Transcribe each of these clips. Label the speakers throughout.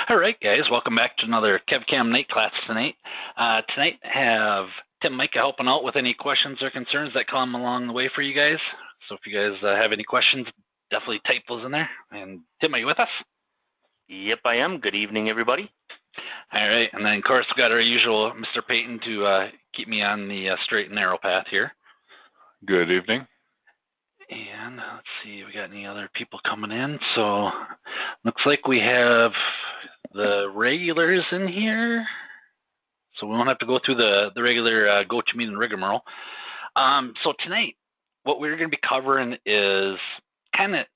Speaker 1: All right, guys, welcome back to another KevCAM night class tonight. Tonight, have Tim and Micah helping out with any questions or concerns that come along the way for you guys. So if you guys have any questions, definitely type those in there. And Tim, are you with us?
Speaker 2: Yep, I am. Good evening, everybody.
Speaker 1: All right, and then of course we've got our usual Mr. Payton to keep me on the straight and narrow path here.
Speaker 3: Good evening.
Speaker 1: And let's see, we got any other people coming in? So looks like we have the regulars in here. So we won't have to go through the regular go-to-meeting rigmarole. So tonight, what we're going to be covering is kind of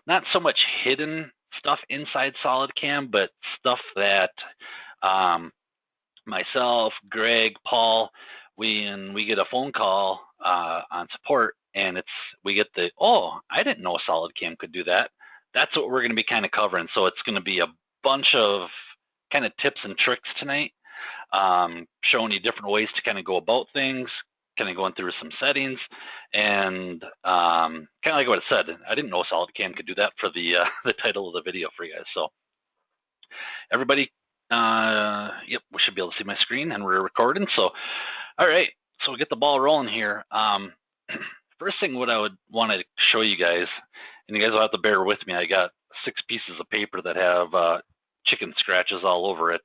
Speaker 1: not so much hidden stuff inside SolidCAM, but stuff that myself, Greg, Paul, we get a phone call on support, and we get the, oh, I didn't know SolidCAM could do that. That's what we're going to be kind of covering. So it's going to be a bunch of kind of tips and tricks tonight, showing you different ways to kind of go about things, kind of going through some settings, and kind of like what it said. I didn't know SolidCAM could do that for the title of the video for you guys. So everybody, yep, we should be able to see my screen, and we're recording. So, all right, so we get the ball rolling here. First thing what I would want to show you guys, and you guys will have to bear with me, I got 6 pieces of paper that have chicken scratches all over it.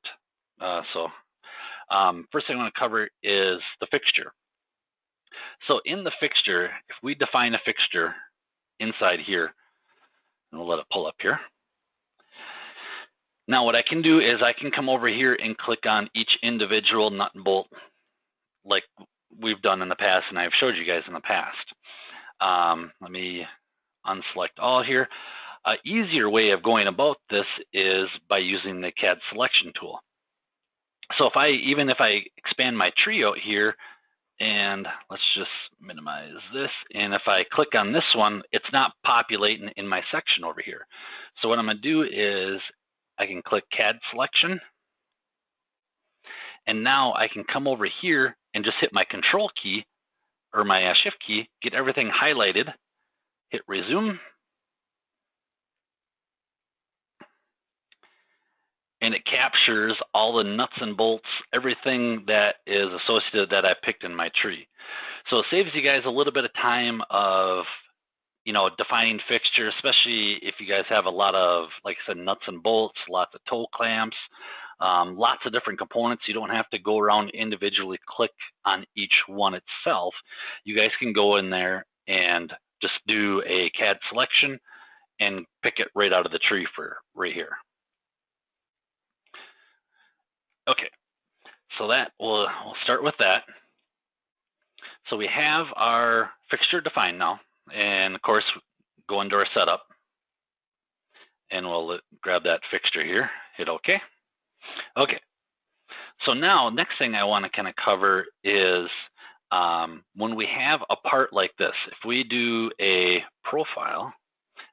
Speaker 1: First thing I want to cover is the fixture. So in the fixture, if we define a fixture inside here, and we'll let it pull up here. Now what I can do is I can come over here and click on each individual nut and bolt like we've done in the past, and I've showed you guys in the past. Let me unselect all here. An easier way of going about this is by using the CAD selection tool. So even if I expand my tree out here, and let's just minimize this, and if I click on this one, it's not populating in my section over here. So what I'm going to do is I can click CAD selection, and now I can come over here and just hit my control key or my shift key, get everything highlighted, hit resume, and it captures all the nuts and bolts, everything that is associated that I picked in my tree. So it saves you guys a little bit of time of, defining fixture, especially if you guys have a lot of, like I said, nuts and bolts, lots of toe clamps, lots of different components. You don't have to go around individually click on each one itself. You guys can go in there and just do a CAD selection and pick it right out of the tree for right here. Okay, so that we'll start with that. So we have our fixture defined now, and of course go into our setup, and we'll grab that fixture here, hit OK. Okay, so now next thing I want to kind of cover is when we have a part like this, if we do a profile,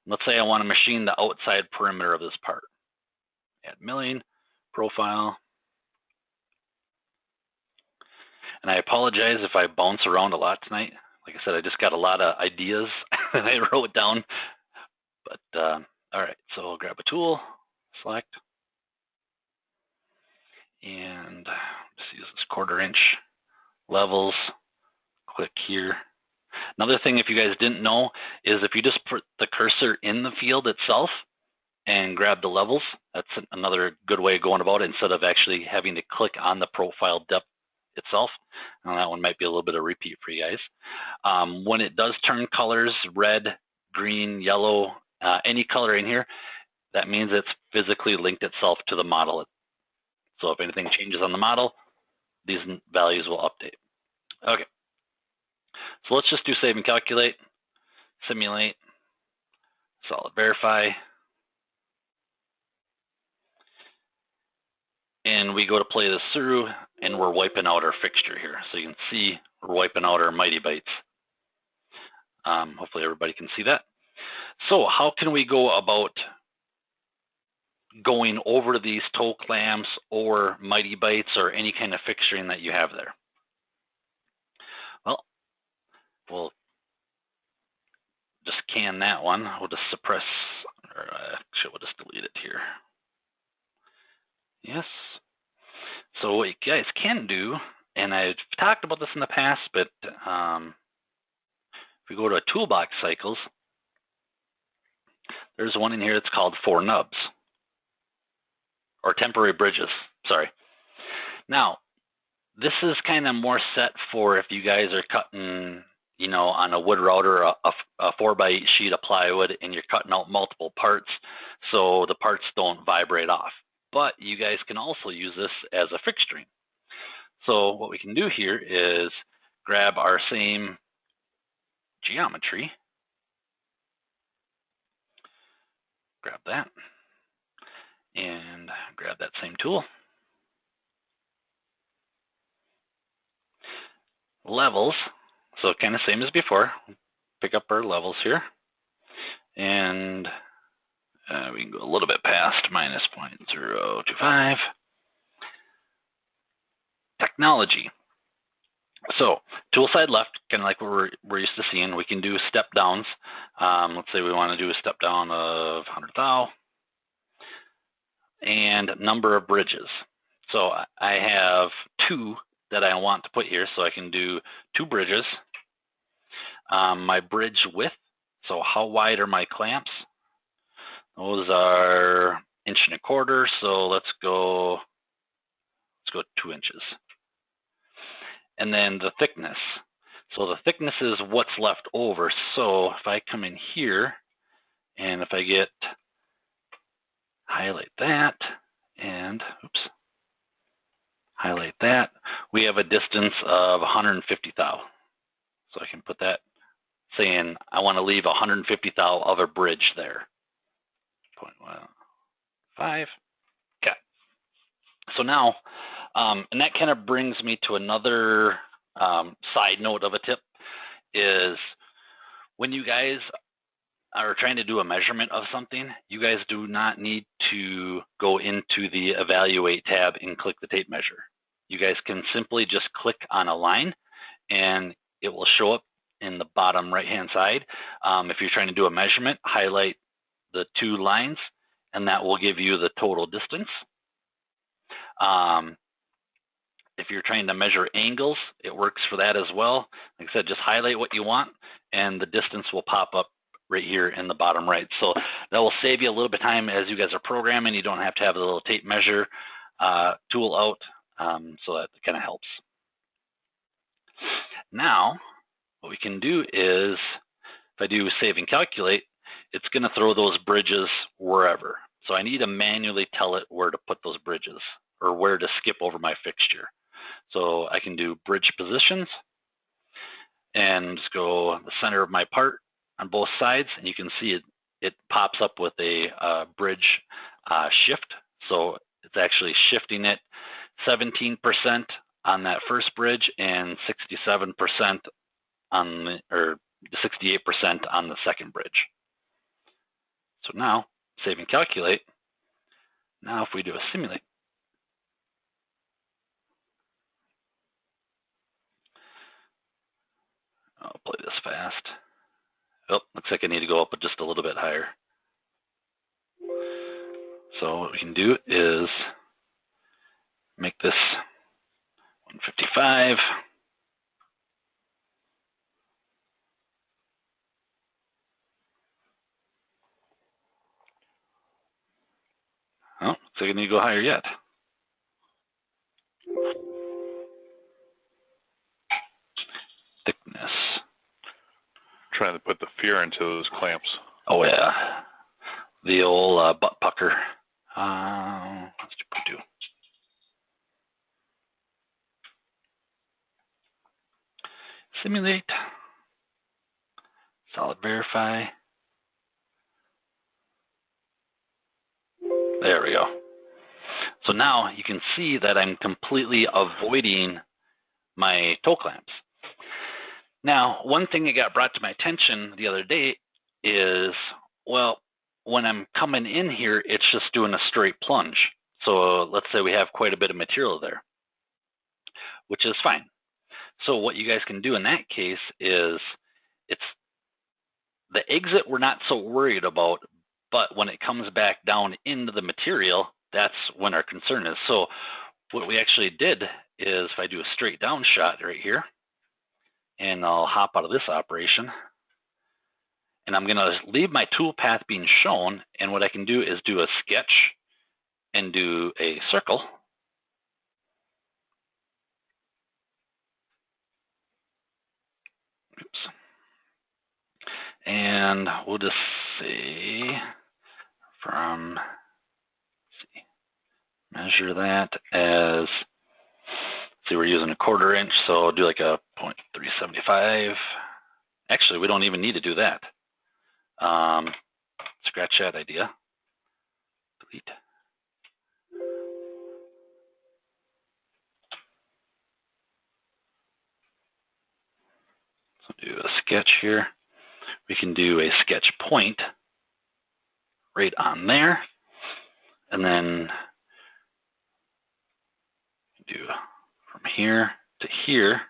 Speaker 1: let's say I want to machine the outside perimeter of this part. Add milling, profile. And I apologize if I bounce around a lot tonight. Like I said, I just got a lot of ideas that I wrote down. But all right, so I'll grab a tool, select, and just use this 1/4 inch levels, click here. Another thing, if you guys didn't know, is if you just put the cursor in the field itself and grab the levels, that's another good way of going about it instead of actually having to click on the profile depth itself. And that one might be a little bit of repeat for you guys. When it does turn colors, red, green, yellow, any color in here, that means it's physically linked itself to the model. So if anything changes on the model, these values will update. Okay, so let's just do save and calculate, simulate, solid verify, and we go to play this through, and we're wiping out our fixture here. So you can see we're wiping out our mighty bites. Hopefully everybody can see that. So how can we go about going over these toe clamps or mighty bites or any kind of fixturing that you have there? Well, we'll just can that one. We'll just suppress, or actually we'll just delete it here. Yes. So what you guys can do, and I've talked about this in the past, but if we go to a toolbox cycles, there's one in here that's called 4 nubs, or temporary bridges, sorry. Now, this is kind of more set for if you guys are cutting, you know, on a wood router, a 4x8 sheet of plywood, and you're cutting out multiple parts, so the parts don't vibrate off. But you guys can also use this as a fixturing. So what we can do here is grab our same geometry, grab that, and grab that same tool. Levels, so kind of same as before. Pick up our levels here, and we can go a little bit past -0.025. Technology. So tool side left, kind of like what we're used to seeing, we can do step downs. Let's say we want to do a step down of 100 thou, and number of bridges. So I have 2 that I want to put here, so I can do 2 bridges. My bridge width, so how wide are my clamps? Those are 1.25 inches, so let's go 2 inches. And then the thickness. So the thickness is what's left over. So if I come in here, and if I highlight that, and highlight that, we have a distance of 150 thou. So I can put that saying I want to leave 150 thou of a bridge there. 0.15. Okay. So now, and that kind of brings me to another side note of a tip, is when you guys are trying to do a measurement of something, you guys do not need to go into the Evaluate tab and click the tape measure. You guys can simply just click on a line, and it will show up in the bottom right-hand side. If you're trying to do a measurement, highlight the 2 lines, and that will give you the total distance. If you're trying to measure angles, it works for that as well. Like I said, just highlight what you want, and the distance will pop up right here in the bottom right. So that will save you a little bit of time as you guys are programming. You don't have to have the little tape measure tool out, so that kind of helps. Now, what we can do is, if I do save and calculate, it's going to throw those bridges wherever. So I need to manually tell it where to put those bridges, or where to skip over my fixture. So I can do bridge positions, and just go the center of my part on both sides, and you can see it pops up with a bridge shift. So it's actually shifting it 17% on that first bridge, and 67% on the, or 68% on the second bridge. So now, save and calculate. Now if we do a simulate, I'll play this fast. Oh, looks like I need to go up just a little bit higher. So what we can do is make this 155. Oh, looks like I need to go higher yet. Thickness.
Speaker 3: Trying to put the fear into those clamps.
Speaker 1: Oh yeah, the old butt pucker. Let's do 0.2. Simulate. Solid verify. There we go. So now you can see that I'm completely avoiding my toe clamps. Now, one thing that got brought to my attention the other day is, well, when I'm coming in here, it's just doing a straight plunge. So let's say we have quite a bit of material there, which is fine. So what you guys can do in that case is, it's the exit we're not so worried about, but when it comes back down into the material, that's when our concern is. So what we actually did is, if I do a straight down shot right here, and I'll hop out of this operation, and I'm gonna leave my tool path being shown, and what I can do is do a sketch and do a circle. Oops. And we'll just say from, let's see, measure that as, see, we're using a 1/4 inch, so I'll do like a 0.375. Actually, we don't even need to do that. Scratch that idea. Delete. So do a sketch here. We can do a sketch point right on there, and then do from here to here.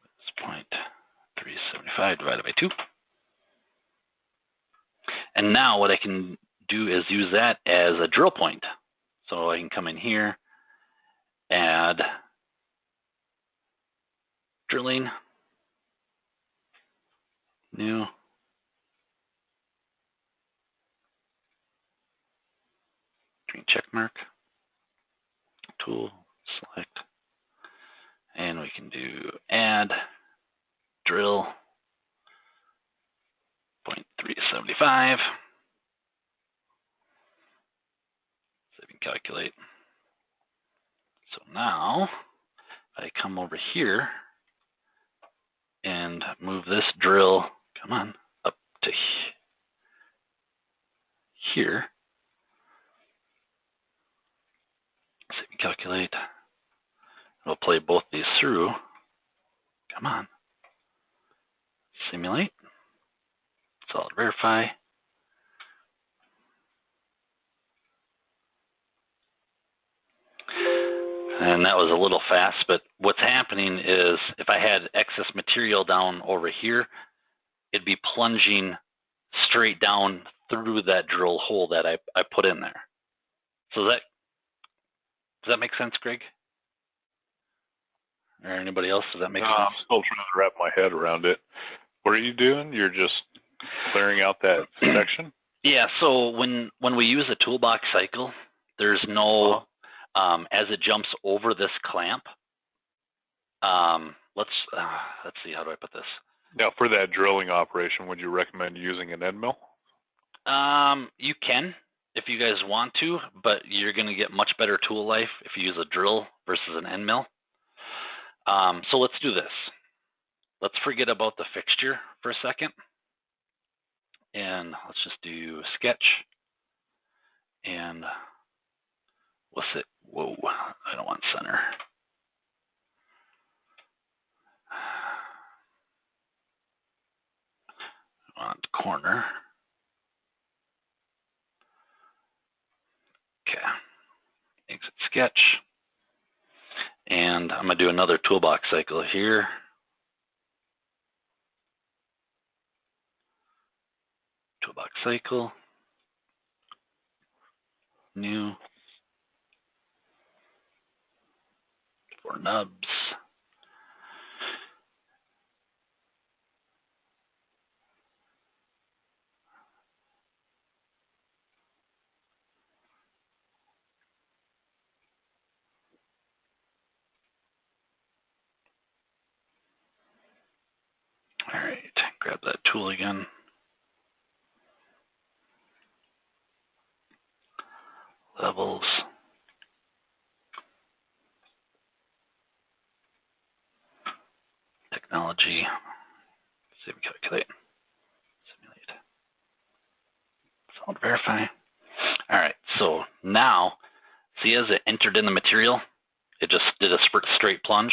Speaker 1: It's 0.375 divided by 2. And now what I can do is use that as a drill point. So I can come in here, add drilling, new, green check mark, tool, select, and we can do add, drill, 0.375, save and calculate. So now I come over here and move this drill, come on, up to here. Save and calculate. We'll play both these through. Come on. Simulate. Solid verify. And that was a little fast, but what's happening is if I had excess material down over here, it'd be plunging straight down through that drill hole that I put in there. So does that make sense, Greg? Or anybody else? Does that make sense?
Speaker 3: I'm still trying to wrap my head around it. What are you doing? You're just clearing out that section?
Speaker 1: Yeah, so when we use a toolbox cycle, there's no, as it jumps over this clamp, let's see, how do I put this?
Speaker 3: Now, for that drilling operation, would you recommend using an end mill?
Speaker 1: You can, if you guys want to, but you're going to get much better tool life if you use a drill versus an end mill. So let's do this. Let's forget about the fixture for a second. And let's just do sketch. And what's it? Whoa, I don't want center. I want corner. Okay. Exit sketch. And I'm going to do another toolbox cycle here. Toolbox cycle. New. 4 nubs. All right, grab that tool again. Levels. Technology. Save and calculate. Simulate. Solid verify. All right, so now, see as it entered in the material, it just did a straight plunge,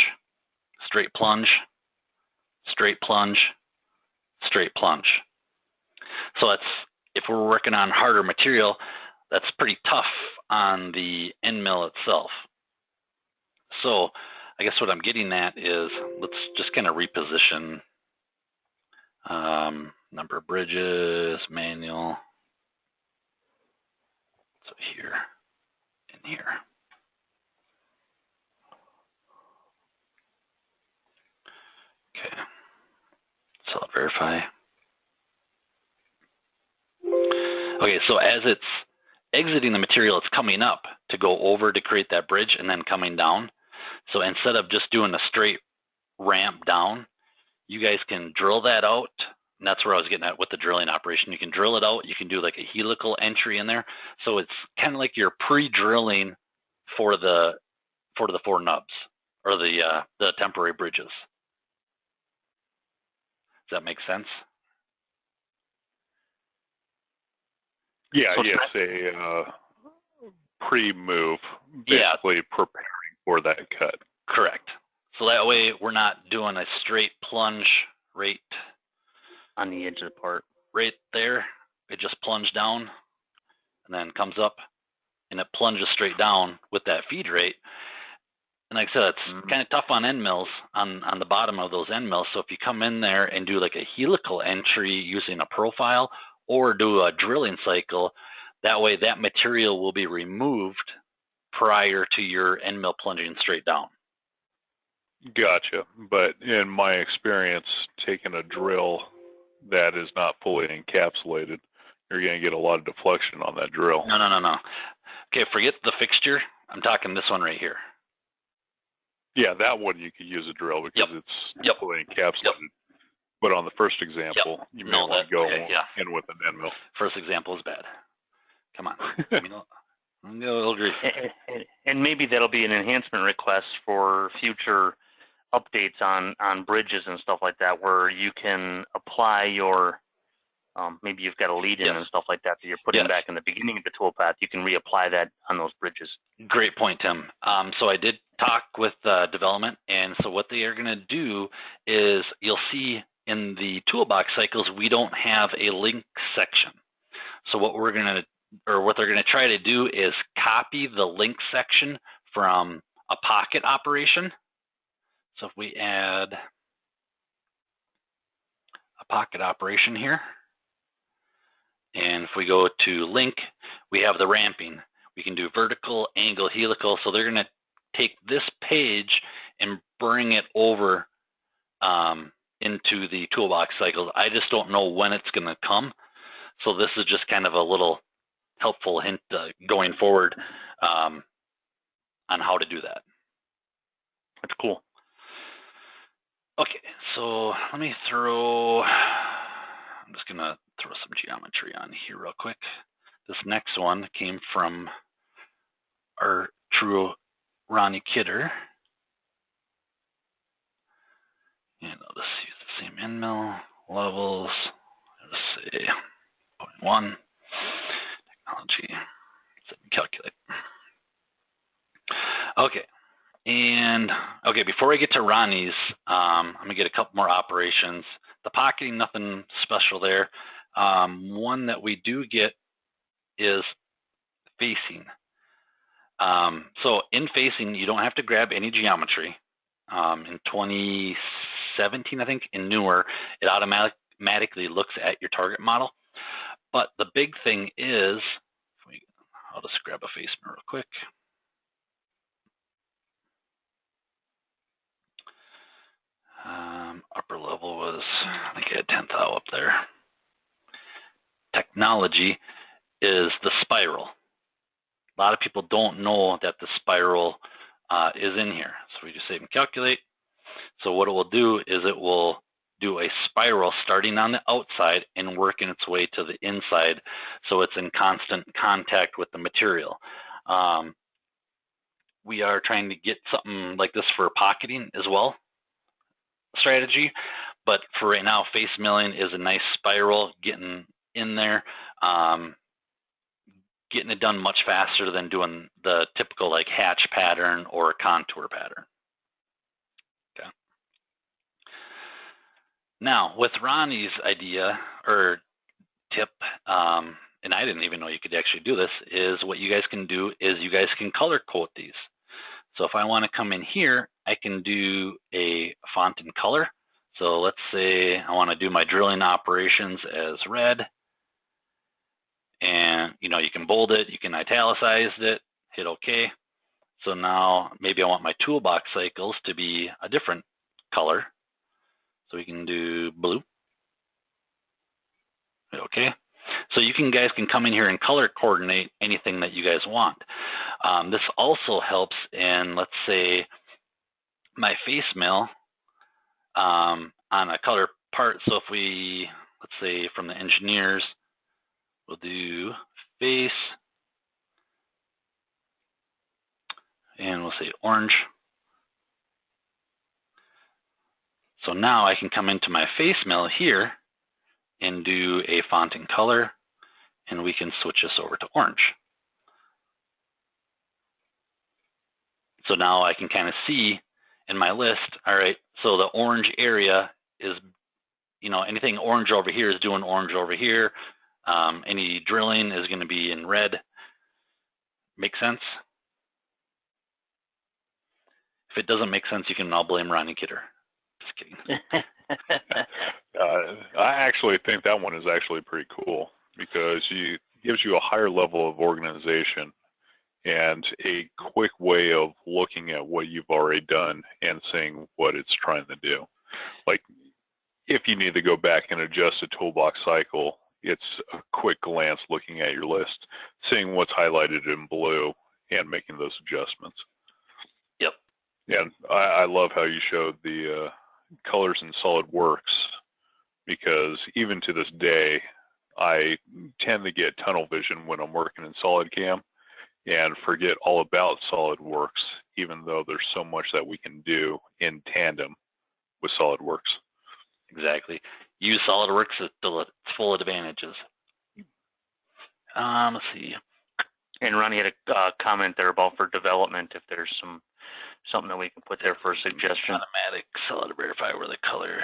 Speaker 1: straight plunge, straight plunge, straight plunge. So that's, if we're working on harder material, that's pretty tough on the end mill itself. So I guess what I'm getting at is, let's just kind of reposition number of bridges, manual, here. Okay, so I'll verify. Okay, so as it's exiting the material, it's coming up to go over to create that bridge and then coming down. So instead of just doing a straight ramp down, you guys can drill that out. And that's where I was getting at with the drilling operation. You can drill it out. You can do like a helical entry in there. So it's kind of like you're pre-drilling for the 4 nubs or the temporary bridges. Does that make sense?
Speaker 3: Yeah, it's a pre-move, basically preparing for that cut.
Speaker 1: Correct. So that way we're not doing a straight plunge right
Speaker 2: on the edge of the part.
Speaker 1: Right there. It just plunges down and then comes up and it plunges straight down with that feed rate. And like I said, it's kind of tough on end mills, on the bottom of those end mills. So if you come in there and do like a helical entry using a profile or do a drilling cycle, that way that material will be removed prior to your end mill plunging straight down.
Speaker 3: Gotcha. But in my experience, taking a drill that is not fully encapsulated, you're going to get a lot of deflection on that drill.
Speaker 1: No. Okay, forget the fixture. I'm talking this one right here.
Speaker 3: Yeah, that one you could use a drill because it's fully encapsulated. But on the first example, you may want to go in with an end mill.
Speaker 1: First example is bad. Come on. I'll agree.
Speaker 2: And maybe that'll be an enhancement request for future updates on bridges and stuff like that, where you can apply your, maybe you've got a lead in and stuff like that that you're putting back in the beginning of the toolpath. You can reapply that on those bridges. Great
Speaker 1: point, Tim. So I did talk with development, and so what they are going to do is you'll see in the toolbox cycles, we don't have a link section. So what we're going to, or what they're going to try to do is copy the link section from a pocket operation. So if we add a pocket operation here, and if we go to link, we have the ramping. We can do vertical, angle, helical. So they're going to take this page and bring it over into the toolbox cycles. I just don't know when it's going to come. So this is just kind of a little helpful hint going forward on how to do that.
Speaker 2: That's cool.
Speaker 1: Okay, so let me throw, I'm just going to throw some geometry on here real quick. This next one came from our true Ronnie Kidder. And I'll just use the same end mill levels. Let's say 0.1 technology. Let me calculate. Okay. And okay, before I get to Ronnie's, I'm gonna get a couple more operations. The pocketing, nothing special there. One that we do get is facing. So in facing, you don't have to grab any geometry. In 2017, I think, in newer, it automatically looks at your target model. But the big thing is, I'll just grab a face real quick. Upper level was, I think I had 10th out up there. Technology is the spiral. A lot of people don't know that the spiral is in here. So we just save and calculate. So what it will do is it will do a spiral starting on the outside and working its way to the inside, so it's in constant contact with the material. We are trying to get something like this for pocketing as well, strategy, but for right now, face milling is a nice spiral, getting in there, getting it done much faster than doing the typical like hatch pattern or contour pattern. Okay. Now with Ronnie's idea or tip, and I didn't even know you could actually do this, is what you guys can do is you guys can color code these. So if I want to come in here, I can do a font and color. So let's say I want to do my drilling operations as red. And, you know, you can bold it, you can italicize it, hit OK. So now maybe I want my toolbox cycles to be a different color. So we can do blue. Hit OK. So you guys can come in here and color coordinate anything that you guys want. This also helps in, let's say, my face mill on a color part. So if we, let's say from the engineers, we'll do face, and we'll say orange. So now I can come into my face mill here and do a font and color, and we can switch this over to orange. So now I can kind of see in my list, all right, so the orange area is, you know, anything orange over here is doing orange over here. Any drilling is going to be in red. Make sense? If it doesn't make sense, you can all blame Ronnie Kidder. Just kidding.
Speaker 3: I actually think that one is actually pretty cool because it gives you a higher level of organization and a quick way of looking at what you've already done and seeing what it's trying to do. Like if you need to go back and adjust a toolbox cycle, it's a quick glance looking at your list, seeing what's highlighted in blue and making those adjustments.
Speaker 1: Yep.
Speaker 3: And I love how you showed the colors in SolidWorks, because even to this day, I tend to get tunnel vision when I'm working in SolidCAM and forget all about SolidWorks, even though there's so much that we can do in tandem with SolidWorks.
Speaker 1: Exactly. Use SolidWorks, it's full of advantages. Let's see.
Speaker 2: And Ronnie had a comment there about for development, if there's something that we can put there for a suggestion.
Speaker 1: Automatic solid verify where the color.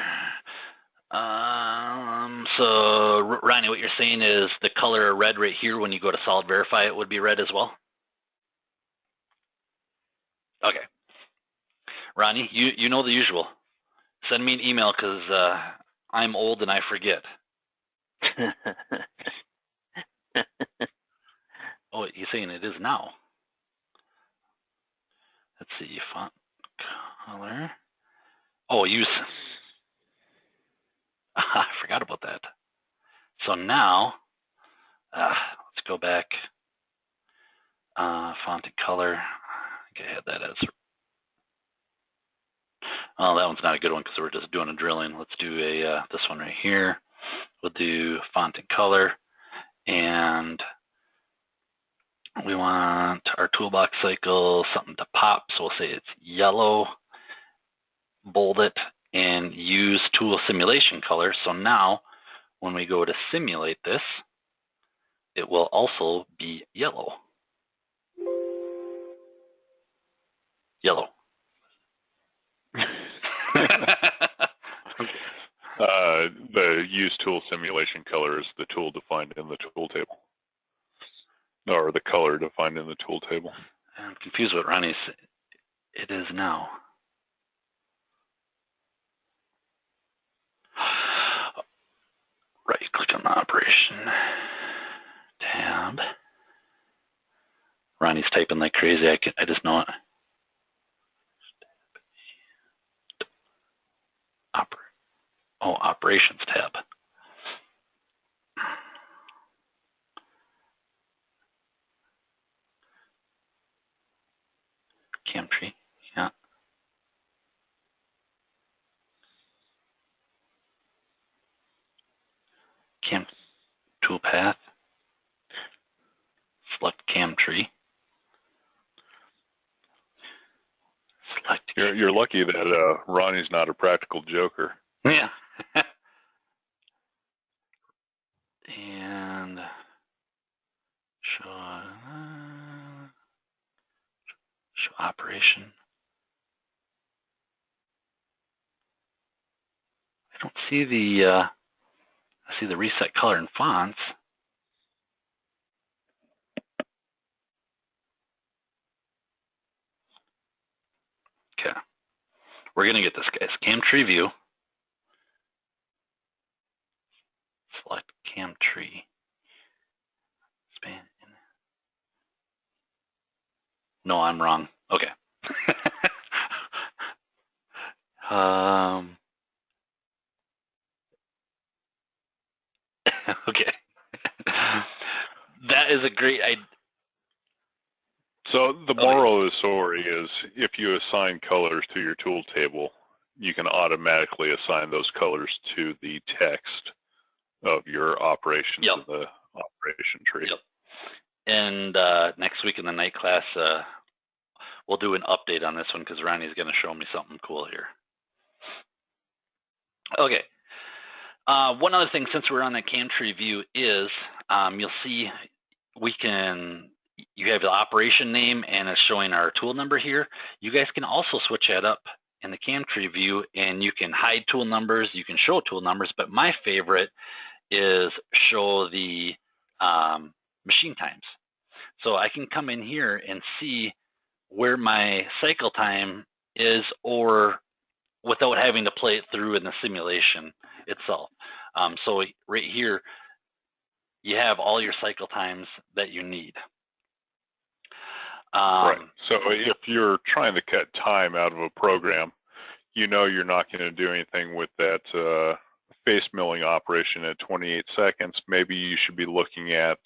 Speaker 1: So Ronnie, what you're saying is the color red right here, when you go to solid verify, it would be red as well? Okay. Ronnie, you know the usual. Send me an email because I'm old and I forget. Oh, you're saying it is now. Let's see, font color. Oh, use. I forgot about that. So now, let's go back. Font and color. I think I had that as. Oh, that one's not a good one because we're just doing a drilling. Let's do a this one right here. We'll do font and color, and we want our toolbox cycle something to pop. So we'll say it's yellow. Bold it and use tool simulation color. So now, when we go to simulate this, it will also be yellow. Yellow.
Speaker 3: The use tool simulation color is the tool defined in the tool table, or the color defined in the tool table.
Speaker 1: I'm confused with Ronnie's. It is now. Right click on operation. Tab. Ronnie's typing like crazy. I just know it. Operations tab. CAM tree, yeah. CAM toolpath. Select CAM tree. Select.
Speaker 3: You're lucky that Ronnie's not a practical joker.
Speaker 1: Yeah. And show operation. I don't see the I see the reset color and fonts. Okay. We're gonna get this, guys. CAM tree view. Select CAM tree. Span. No, I'm wrong. Okay. Okay. That is a great idea.
Speaker 3: So the moral of the story is if you assign colors to your tool table, you can automatically assign those colors to the text of your operations in the operation tree.
Speaker 1: Yep. And next week in the night class, we'll do an update on this one because Ronnie's going to show me something cool here. Okay. One other thing, since we're on the CAM tree view, is you'll see you have the operation name and it's showing our tool number here. You guys can also switch that up in the CAM tree view, and you can hide tool numbers, you can show tool numbers, but my favorite is show the machine times. So I can come in here and see where my cycle time is, or without having to play it through in the simulation itself. So right here, you have all your cycle times that you need.
Speaker 3: Right. So if you're trying to cut time out of a program, you know you're not going to do anything with that face milling operation at 28 seconds. Maybe you should be looking at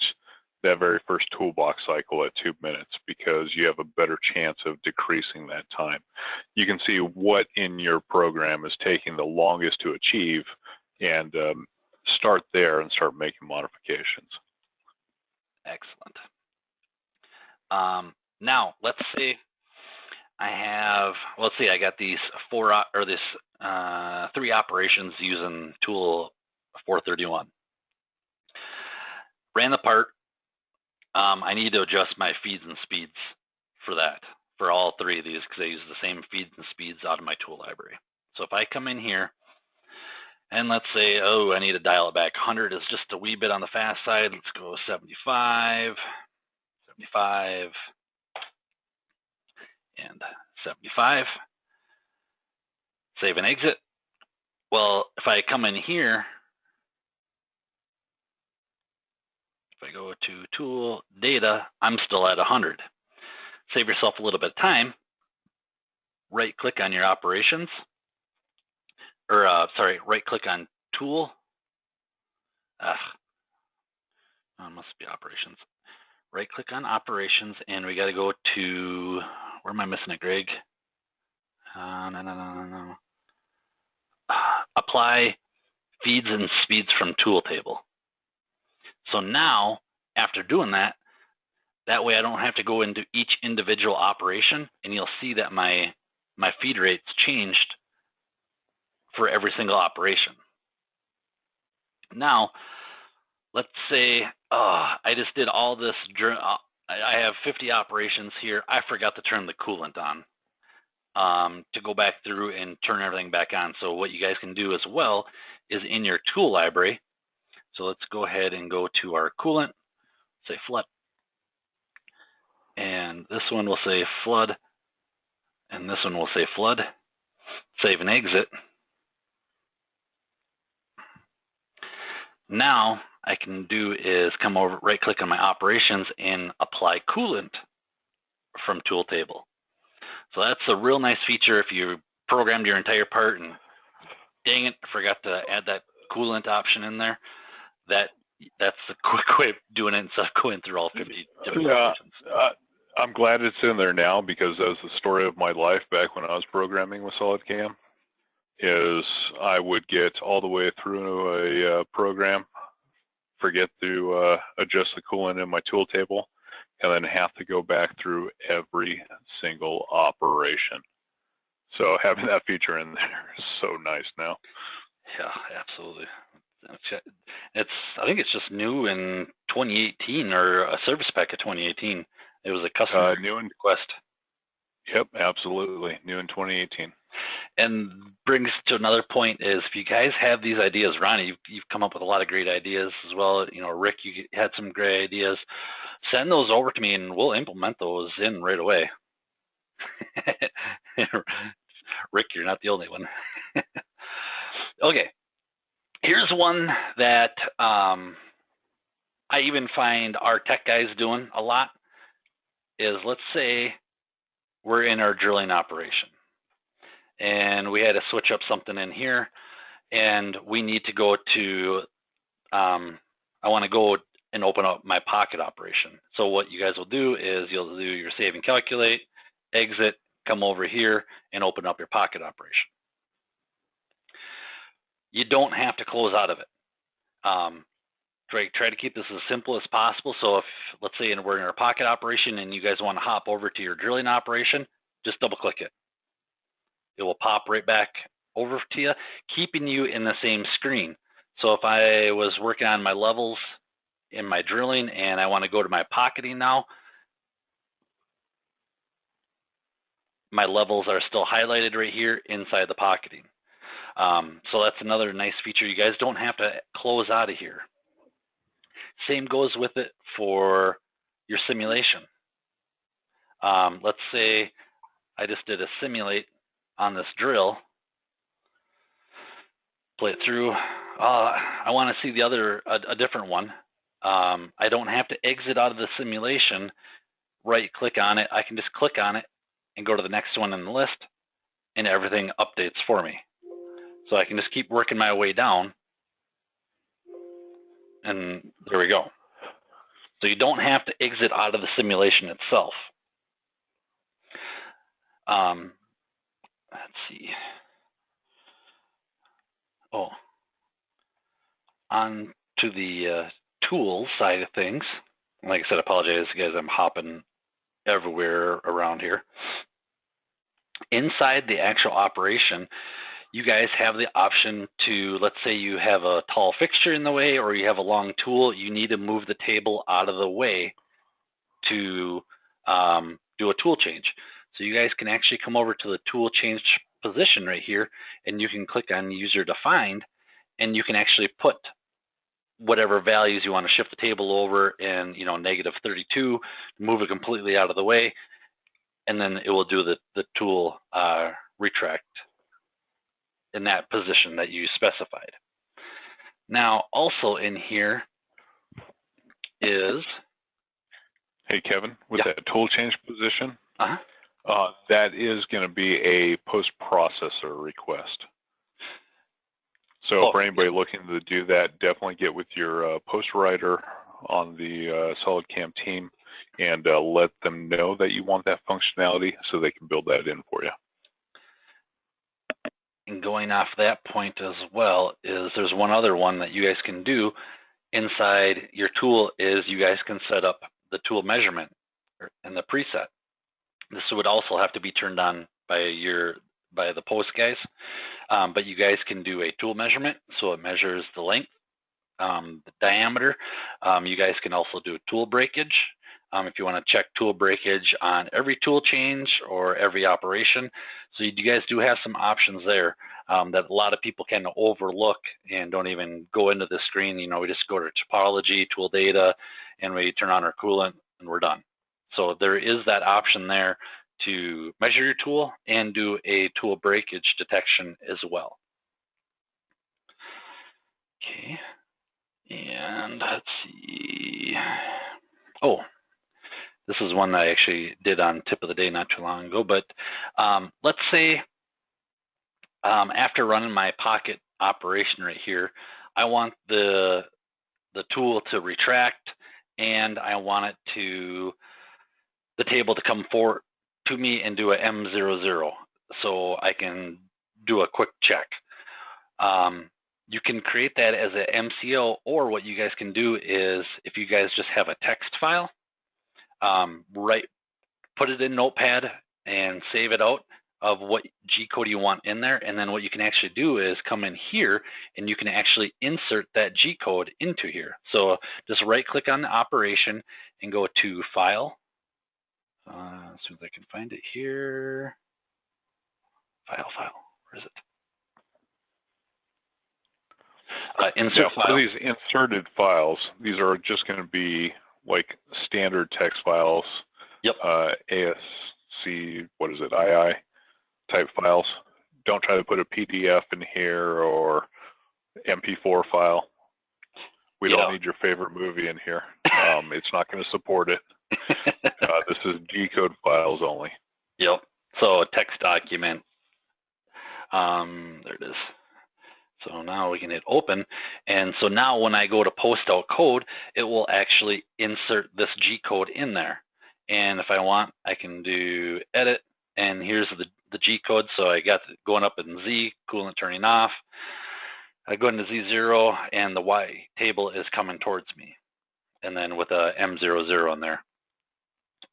Speaker 3: that very first toolbox cycle at 2 minutes, because you have a better chance of decreasing that time. You can see what in your program is taking the longest to achieve, and start there and start making modifications.
Speaker 1: Excellent. Now, let's say I got these 3 operations using tool 431. Ran the part. I need to adjust my feeds and speeds for all 3 of these, because I use the same feeds and speeds out of my tool library. So if I come in here and let's say, I need to dial it back. 100 is just a wee bit on the fast side. Let's go 75, 75, and 75. Save and exit. Well, if I come in here, if I go to tool data, I'm still at 100. Save yourself a little bit of time. Right click on your operations, or right click on tool. It must be operations. Right click on operations, and we got to go to, where am I missing it, Greg? No. Apply feeds and speeds from tool table. So now, after doing that way I don't have to go into each individual operation, and you'll see that my feed rates changed for every single operation. Now, let's say I just did all this. I have 50 operations here. I forgot to turn the coolant on to go back through and turn everything back on. So what you guys can do as well is in your tool library. So let's go ahead and go to our coolant, say flood. And this one will say flood. And this one will say flood. Save and exit. Now I can do is come over, right click on my operations and apply coolant from tool table. So that's a real nice feature if you programmed your entire part and dang it, I forgot to add that coolant option in there. That's the quick way of doing it instead of going through all 50 different options.
Speaker 3: I'm glad it's in there now, because that was the story of my life back when I was programming with SolidCAM. Is I would get all the way through a program, forget to adjust the coolant in my tool table, and then have to go back through every single operation. So having that feature in there is so nice now.
Speaker 1: Yeah, absolutely. I think it's just new in 2018, or a service pack of 2018. It was a custom
Speaker 3: new
Speaker 1: request.
Speaker 3: Yep, absolutely. New in 2018.
Speaker 1: And brings to another point is, if you guys have these ideas, Ronnie, you've come up with a lot of great ideas as well. You know, Rick, you had some great ideas. Send those over to me and we'll implement those in right away. Rick, you're not the only one. Okay, here's one that I even find our tech guys doing a lot. Is, let's say we're in our drilling operation. And we had to switch up something in here. And we need to go to, I want to go and open up my pocket operation. So what you guys will do is you'll do your save and calculate, exit, come over here and open up your pocket operation. You don't have to close out of it. Try to keep this as simple as possible. So if, let's say we're in our pocket operation and you guys want to hop over to your drilling operation, just double click it. It will pop right back over to you, keeping you in the same screen. So if I was working on my levels in my drilling and I want to go to my pocketing now, my levels are still highlighted right here inside the pocketing. So that's another nice feature. You guys don't have to close out of here. Same goes with it for your simulation. Let's say I just did a simulate on this drill. Play it through. I want to see the other, a different one. I don't have to exit out of the simulation, right click on it. I can just click on it and go to the next one in the list and everything updates for me. So I can just keep working my way down and there we go. So you don't have to exit out of the simulation itself. Let's see. Oh, on to the tools side of things. Like I said, I apologize, guys. I'm hopping everywhere around here. Inside the actual operation, you guys have the option to, let's say you have a tall fixture in the way or you have a long tool, you need to move the table out of the way to do a tool change. So you guys can actually come over to the tool change position right here and you can click on user defined and you can actually put whatever values you want to shift the table over in, you know, -32, move it completely out of the way, and then it will do the tool retract in that position that you specified. Now, also in here is...
Speaker 3: Hey, Kevin, with that tool change position,
Speaker 1: Uh-huh.
Speaker 3: That is going to be a post-processor request. So for anybody looking to do that, definitely get with your post writer on the SolidCAM team and let them know that you want that functionality so they can build that in for you.
Speaker 1: And going off that point as well is there's one other one that you guys can do inside your tool is you guys can set up the tool measurement and the preset. This would also have to be turned on by the post guys, but you guys can do a tool measurement, so it measures the length, the diameter. You guys can also do tool breakage. If you want to check tool breakage on every tool change or every operation. So you guys do have some options there that a lot of people can overlook and don't even go into the screen. You know, we just go to topology, tool data, and we turn on our coolant and we're done. So there is that option there to measure your tool and do a tool breakage detection as well. Okay, and let's see. Oh, this is one that I actually did on tip of the day not too long ago, but let's say after running my pocket operation right here, I want the tool to retract and I want it to, the table to come forward to me and do a M00 so I can do a quick check. You can create that as an MCO, or what you guys can do is if you guys just have a text file, put it in Notepad and save it out of what G code you want in there. And then what you can actually do is come in here and you can actually insert that G code into here. So just right click on the operation and go to File. As soon as I can find it here. File, where is it? Insert file.
Speaker 3: For these inserted files, these are just going to be like standard text files.
Speaker 1: Yep.
Speaker 3: ASC, what is it, II type files. Don't try to put a PDF in here or MP4 file. We don't need your favorite movie in here. It's not going to support it. This is G code files only.
Speaker 1: Yep. So a text document. There it is. So now we can hit open. And so now when I go to post out code, it will actually insert this G code in there. And if I want, I can do edit. And here's the G code. So I got it going up in Z, coolant turning off. I go into Z0 and the Y table is coming towards me. And then with a M00 on there.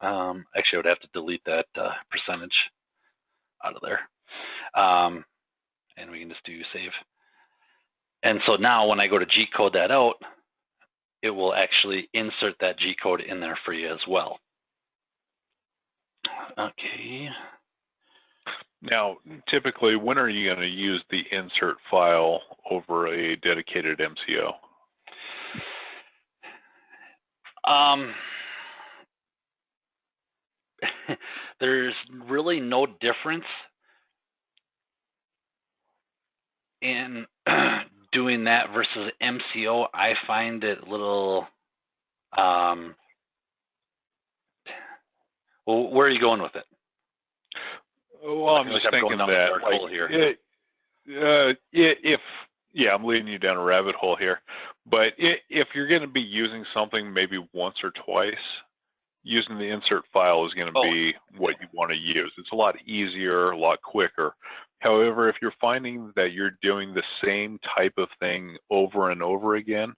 Speaker 1: Actually, I would have to delete that percentage out of there. And we can just do save. And so now when I go to G code that out, it will actually insert that G code in there for you as well. Okay.
Speaker 3: Now, typically, when are you going to use the insert file over a dedicated MCO?
Speaker 1: There's really no difference in doing that versus MCO. I find it a little, well, where are you going with it?
Speaker 3: Well, I'm just thinking that, like, I'm leading you down a rabbit hole here. But if you're going to be using something maybe once or twice, using the insert file is going to be what you want to use. It's a lot easier, a lot quicker. However, if you're finding that you're doing the same type of thing over and over again,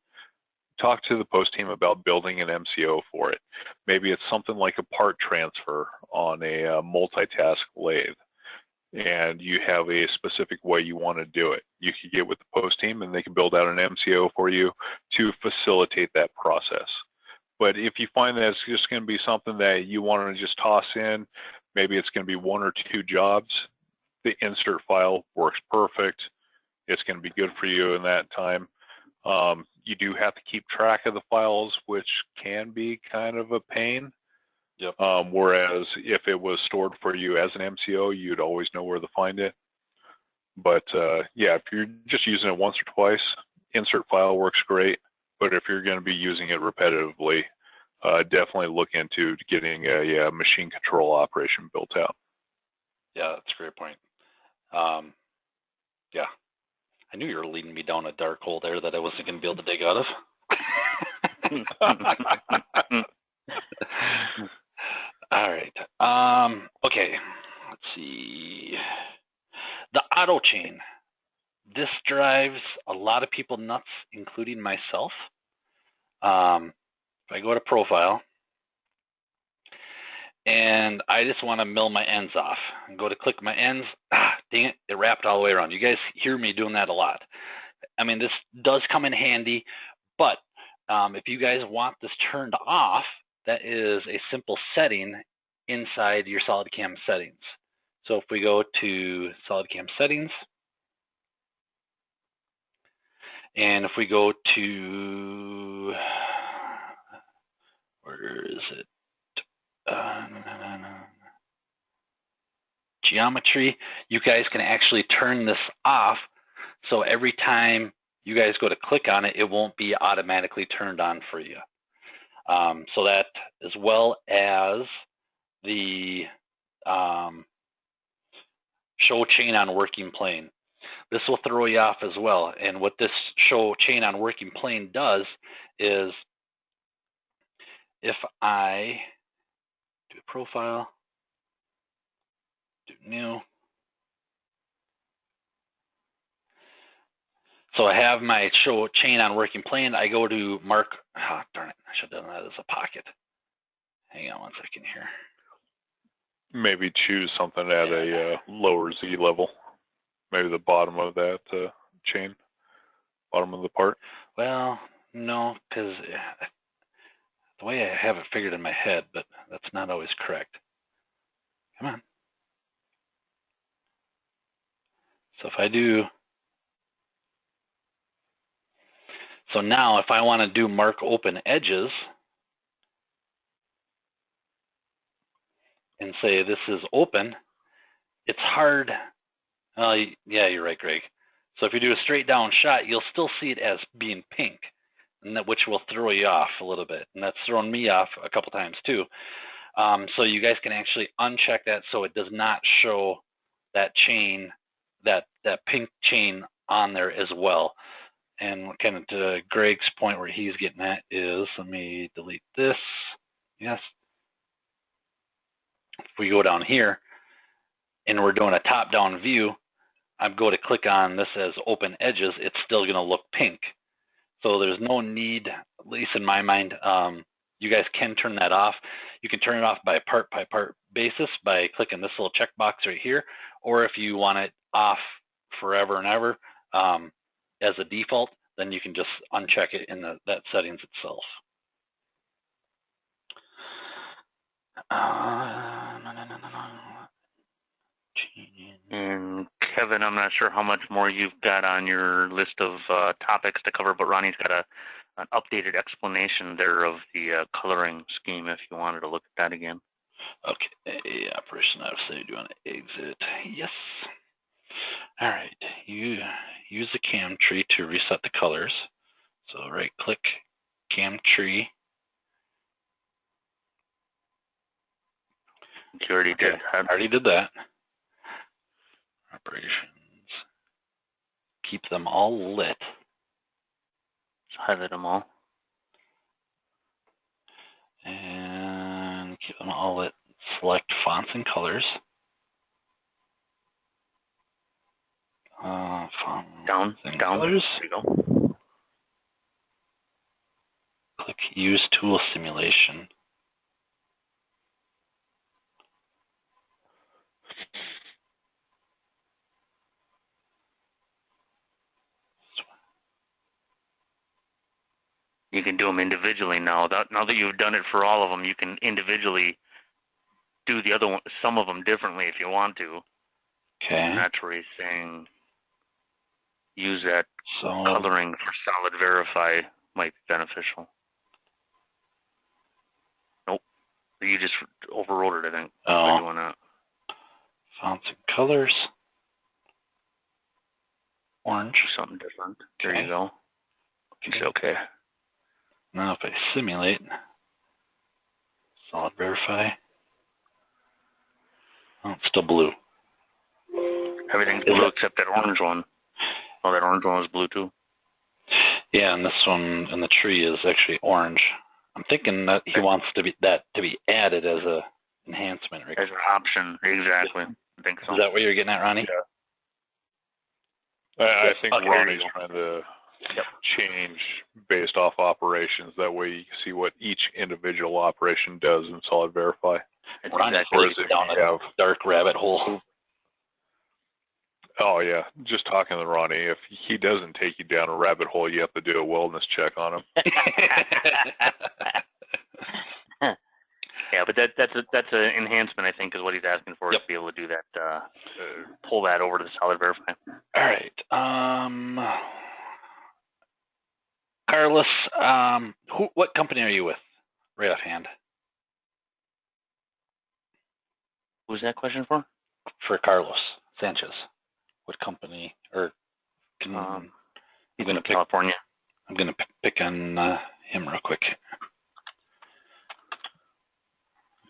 Speaker 3: talk to the post team about building an MCO for it. Maybe it's something like a part transfer on a multitask lathe, and you have a specific way you want to do it. You could get with the post team and they can build out an MCO for you to facilitate that process. But if you find that it's just going to be something that you want to just toss in, maybe it's going to be one or two jobs, the insert file works perfect. It's going to be good for you in that time. You do have to keep track of the files, which can be kind of a pain.
Speaker 1: Yep.
Speaker 3: Whereas if it was stored for you as an MCO, you'd always know where to find it. But yeah, if you're just using it once or twice, insert file works great. But if you're going to be using it repetitively, definitely look into getting a machine control operation built out.
Speaker 1: Yeah, that's a great point. Yeah, I knew you were leading me down a dark hole there that I wasn't going to be able to dig out of. All right. Okay, let's see. The auto chain. This drives a lot of people nuts, including myself. If I go to profile, and I just want to mill my ends off and go to click my ends, dang it, it wrapped all the way around. You guys hear me doing that a lot. I mean, this does come in handy, but if you guys want this turned off, that is a simple setting inside your SolidCAM settings. So if we go to SolidCAM settings, and if we go to, where is it? Geometry, you guys can actually turn this off. So every time you guys go to click on it, it won't be automatically turned on for you. So that, as well as the show chain on working plane. This will throw you off as well. And what this show chain on working plane does is, if I do a profile, do new. So I have my show chain on working plane. I go to mark, darn it, I should have done that as a pocket. Hang on one second here.
Speaker 3: Maybe choose something at a lower Z level. Maybe the bottom of that chain, bottom of the part.
Speaker 1: Well, no, because the way I have it figured in my head, but that's not always correct. Come on. So if I do, so now if I want to do mark open edges and say this is open, it's hard. Yeah, you're right, Greg. So if you do a straight down shot, you'll still see it as being pink, and that, which will throw you off a little bit. And that's thrown me off a couple times too. So you guys can actually uncheck that so it does not show that chain, that pink chain on there as well. And kind of to Greg's point where he's getting at is, let me delete this. Yes. If we go down here and we're doing a top-down view, I go to click on this as open edges, it's still going to look pink. So there's no need, at least in my mind, you guys can turn that off. You can turn it off by part basis by clicking this little checkbox right here, or if you want it off forever and ever as a default, then you can just uncheck it in that settings itself.
Speaker 2: And Kevin, I'm not sure how much more you've got on your list of topics to cover, but Ronnie's got an updated explanation there of the coloring scheme if you wanted to look at that again.
Speaker 1: Okay, operation out of state, do you want to exit? Yes. All right, you use the cam tree to reset the colors. So right click, cam tree.
Speaker 2: You already did that.
Speaker 1: I already did that. Operations. Keep them all lit.
Speaker 2: Just highlight them all.
Speaker 1: And keep them all lit. Select fonts and colors.
Speaker 2: Down.
Speaker 1: Colors.
Speaker 2: There you go.
Speaker 1: Click Use Tool Simulation.
Speaker 2: You can do them individually now. Now that you've done it for all of them, you can individually do the other one, some of them differently if you want to.
Speaker 1: Okay.
Speaker 2: And that's where he's saying use that coloring for solid verify might be beneficial. Nope. You just overrode it, I think. By doing that.
Speaker 1: Fonts and colors. Orange.
Speaker 2: Do something different. Okay. There you go. It's okay.
Speaker 1: Now if I simulate, solid verify. Oh, it's still blue.
Speaker 2: Everything's blue except that orange one. Oh, that orange one was blue too?
Speaker 1: Yeah, and this one in the tree is actually orange. I'm thinking that he wants to be added as a enhancement. Right?
Speaker 2: As an option, exactly. I think so.
Speaker 1: Is that what you're getting at, Ronnie?
Speaker 3: Yeah. I think Ronnie's trying to change based off operations. That way you can see what each individual operation does in Solid Verify.
Speaker 1: Ronnie's down a dark rabbit hole.
Speaker 3: Oh, yeah. Just talking to Ronnie, if he doesn't take you down a rabbit hole, you have to do a wellness check on him.
Speaker 2: Yeah, but that's an enhancement, I think, is what he's asking for, to be able to do that, pull that over to the Solid Verify.
Speaker 1: All right. Carlos, what company are you with, right offhand?
Speaker 2: Who's that question for?
Speaker 1: For Carlos Sanchez. What company, or
Speaker 2: he's in California.
Speaker 1: I'm going to pick on him real quick.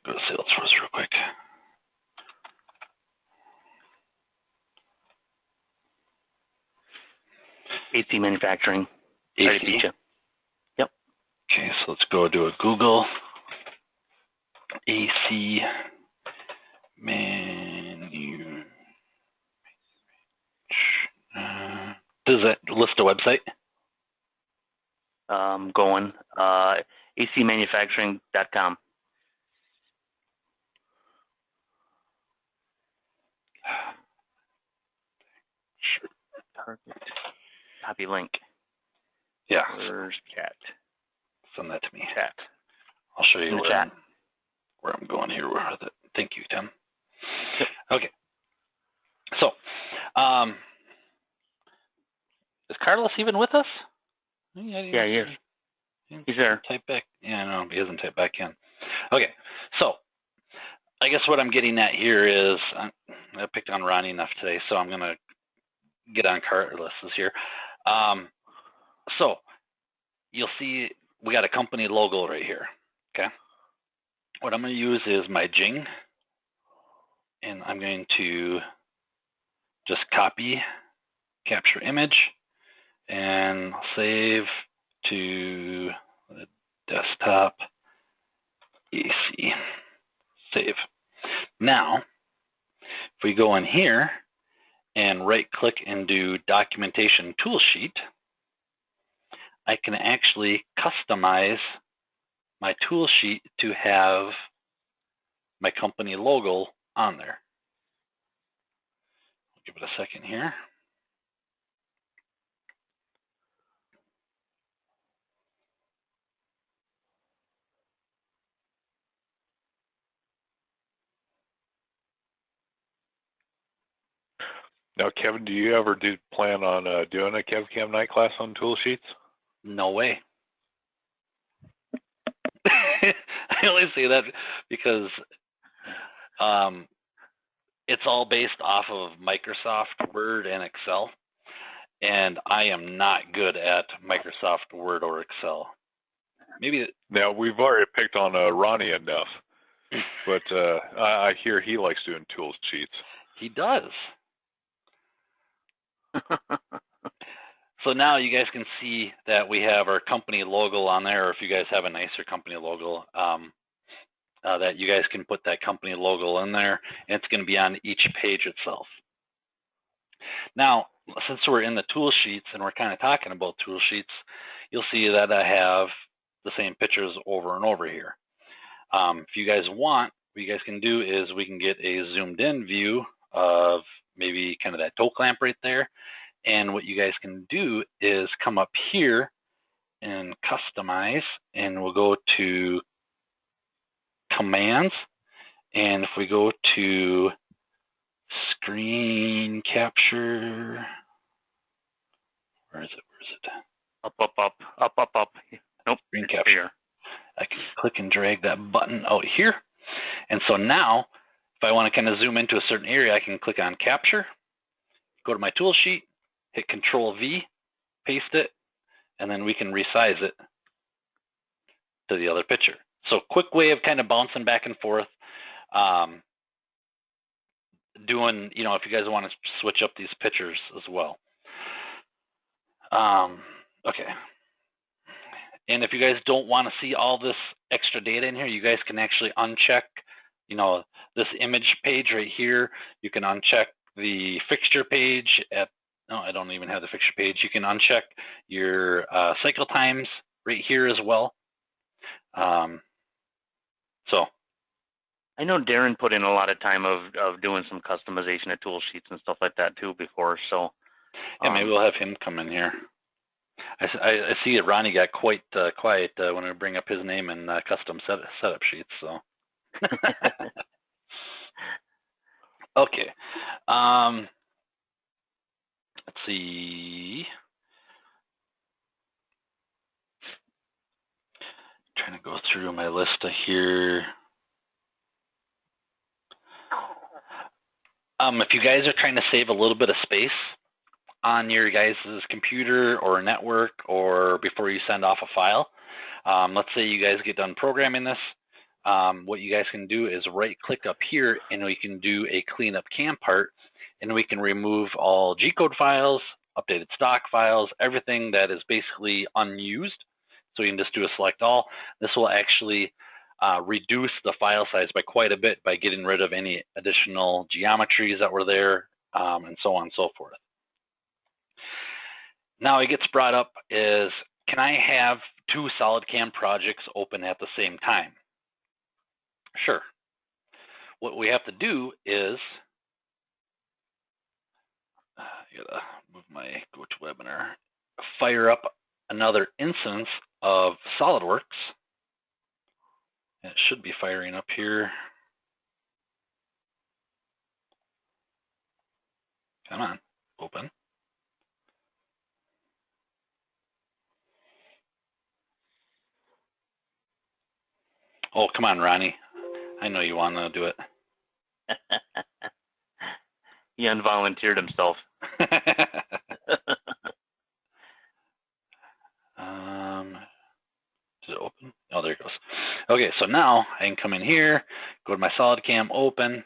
Speaker 1: Go to Salesforce real quick.
Speaker 2: AC Manufacturing.
Speaker 1: AC?
Speaker 2: Yep.
Speaker 1: Okay, so let's go do a Google. AC Manu. Does that list a website?
Speaker 2: Going. acmanufacturing.com.
Speaker 1: Sure.
Speaker 2: Target. Copy link.
Speaker 1: Yeah.
Speaker 2: Where's chat?
Speaker 1: Send that to me.
Speaker 2: Chat.
Speaker 1: I'll show you where I'm going here with it. Thank you, Tim.
Speaker 2: Yep.
Speaker 1: Okay. So, is Carlos even with us?
Speaker 2: Yeah, he is. He's there.
Speaker 1: Type back. Yeah, no, he hasn't typed back in. Okay. So, I guess what I'm getting at here is, I picked on Ronnie enough today, so I'm going to get on Carlos here. So, you'll see we got a company logo right here. Okay. what I'm going to use is my Jing, and I'm going to just copy, capture image, and save to the desktop EC. Save. Now, if we go in here and right-click and do Documentation Tool Sheet, I can actually customize my tool sheet to have my company logo on there. Give it a second here.
Speaker 3: Now, Kevin, do you ever plan on doing a KevCAM night class on tool sheets?
Speaker 1: No way. I only say that because it's all based off of Microsoft Word and Excel, and I am not good at Microsoft Word or Excel. Maybe.
Speaker 3: Now, we've already picked on Ronnie enough, but I hear he likes doing tool sheets.
Speaker 1: He does. So now you guys can see that we have our company logo on there, or if you guys have a nicer company logo, that you guys can put that company logo in there, and it's going to be on each page itself. Now, since we're in the tool sheets and we're kind of talking about tool sheets, you'll see that I have the same pictures over and over here. If you guys want, what you guys can do is we can get a zoomed in view of maybe kind of that toe clamp right there. And what you guys can do is come up here and customize, and we'll go to commands. And if we go to screen capture, where is it?
Speaker 2: Up. Nope.
Speaker 1: Screen capture.
Speaker 2: Here.
Speaker 1: I can click and drag that button out here. And so now, if I want to kind of zoom into a certain area, I can click on capture, go to my tool sheet, hit Control V, paste it, and then we can resize it to the other picture. So quick way of kind of bouncing back and forth. Doing, you know, if you guys want to switch up these pictures as well. Okay. And if you guys don't want to see all this extra data in here, you guys can actually uncheck, you know, this image page right here. You can uncheck the fixture page at, no, I don't even have the fixture page. You can uncheck your cycle times right here as well. So.
Speaker 2: I know Darren put in a lot of time of doing some customization of tool sheets and stuff like that too before. So.
Speaker 1: Yeah, maybe we'll have him come in here. I see that Ronnie got quite quiet when I bring up his name in custom setup sheets. So. Okay. Let's see. Trying to go through my list here. If you guys are trying to save a little bit of space on your guys' computer or network, or before you send off a file, let's say you guys get done programming this, what you guys can do is right click up here and we can do a cleanup CAM part, and we can remove all G-code files, updated stock files, everything that is basically unused. So you can just do a select all. This will actually reduce the file size by quite a bit by getting rid of any additional geometries that were there, and so on and so forth. Now it gets brought up is, can I have two SolidCAM projects open at the same time? Sure. What we have to do is, I gotta move my GoToWebinar, fire up another instance of SolidWorks. It should be firing up here. Come on, open. Oh, come on, Ronnie. I know you want to do it.
Speaker 2: He unvolunteered himself.
Speaker 1: Did it open? Oh, there it goes. Okay, so now I can come in here, go to my SolidCAM, open,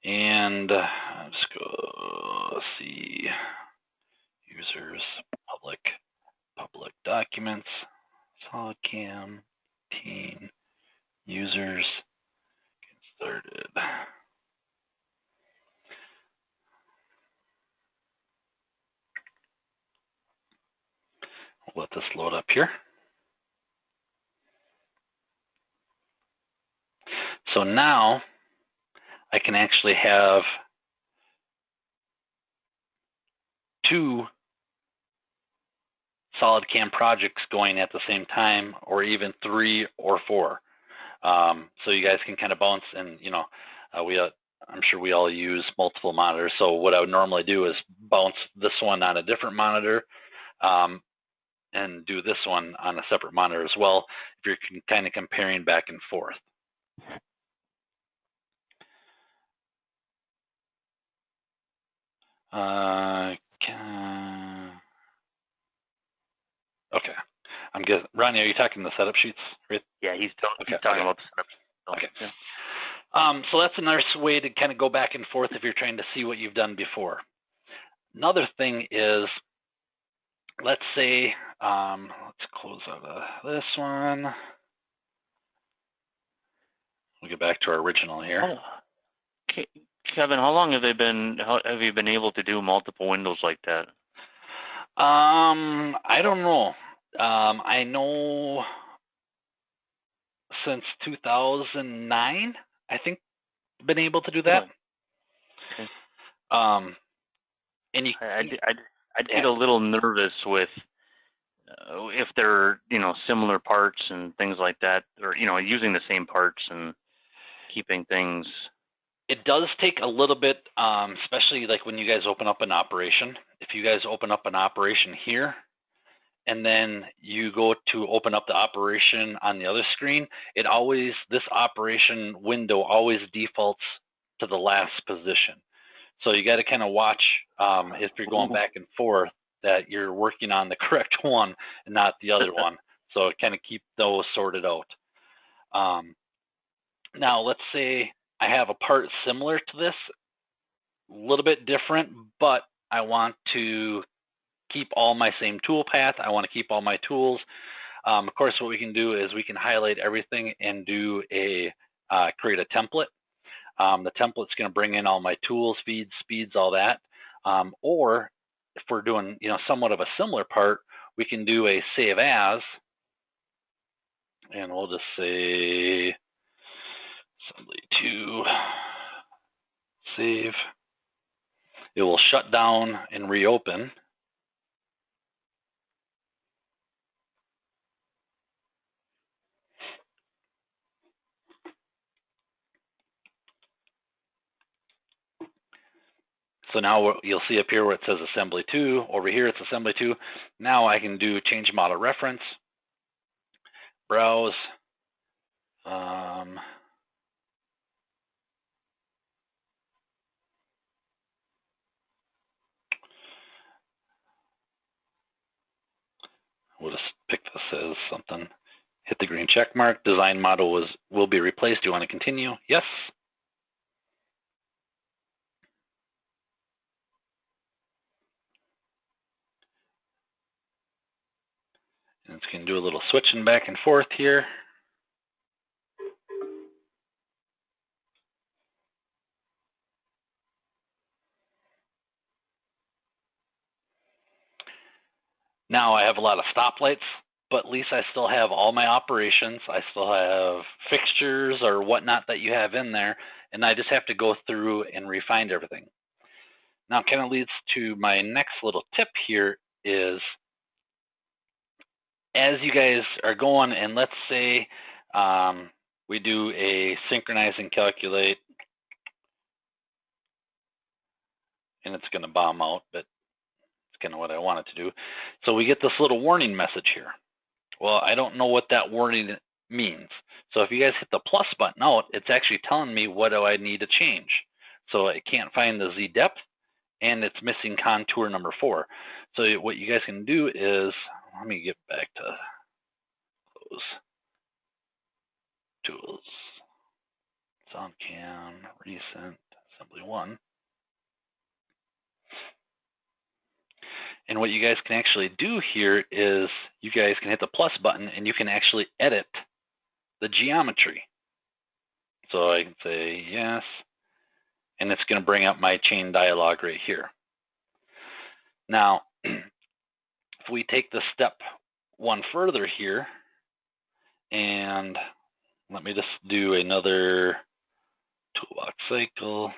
Speaker 1: and let's go, let's see, users, public documents, SolidCAM, team, users, get started. We'll let this load up here. So now I can actually have two SolidCAM projects going at the same time, or even 3 or 4. So you guys can kind of bounce, and you know, I'm sure we all use multiple monitors. So what I would normally do is bounce this one on a different monitor, and do this one on a separate monitor as well, if you're kind of comparing back and forth. Okay, I'm good. Ronnie, are you talking the setup sheets? Right?
Speaker 2: Yeah, he's talking about the setup.
Speaker 1: Okay.
Speaker 2: Yeah.
Speaker 1: So that's a nice way to kind of go back and forth if you're trying to see what you've done before. Another thing is, let's say, let's close out of this one. We'll get back to our original here.
Speaker 2: Oh. Kevin, how long have you been able to do multiple windows like that?
Speaker 1: I don't know. I know since 2009, I think, been able to do that.
Speaker 2: Okay.
Speaker 1: And
Speaker 2: I'd get a little nervous with if they're, you know, similar parts and things like that, or, you know, using the same parts and keeping things.
Speaker 1: It does take a little bit, especially like when you guys open up an operation. If you guys open up an operation here, and then you go to open up the operation on the other screen, this operation window always defaults to the last position. So you got to kind of watch if you're going back and forth that you're working on the correct one and not the other one. So kind of keep those sorted out. Now let's say I have a part similar to this, a little bit different, but I want to keep all my same tool path. I want to keep all my tools. Of course, what we can do is we can highlight everything and do create a template. The template's going to bring in all my tools, feeds, speeds, all that. Or if we're doing, you know, somewhat of a similar part, we can do a save as, and we'll just say assembly 2, save. It will shut down and reopen. So now you'll see up here where it says assembly 2, over here it's assembly 2. Now I can do change model reference, browse, we'll just pick this as something, hit the green check mark, design model will be replaced. Do you want to continue? Yes. And it's going to do a little switching back and forth here. Now I have a lot of stoplights, but at least I still have all my operations. I still have fixtures or whatnot that you have in there, and I just have to go through and refine everything. Now it kind of leads to my next little tip here is, as you guys are going, and let's say we do a synchronize and calculate, and it's going to bomb out, but it's kind of what I want it to do. So we get this little warning message here. Well, I don't know what that warning means. So if you guys hit the plus button out, it's actually telling me what do I need to change. So it can't find the Z depth, and it's missing contour number 4. So what you guys can do is, let me get back to close. SolidCAM recent assembly 1. And what you guys can actually do here is you guys can hit the plus button and you can actually edit the geometry. So I can say yes, and it's going to bring up my chain dialog right here. Now, if we take the step one further here, and let me just do another toolbox cycle,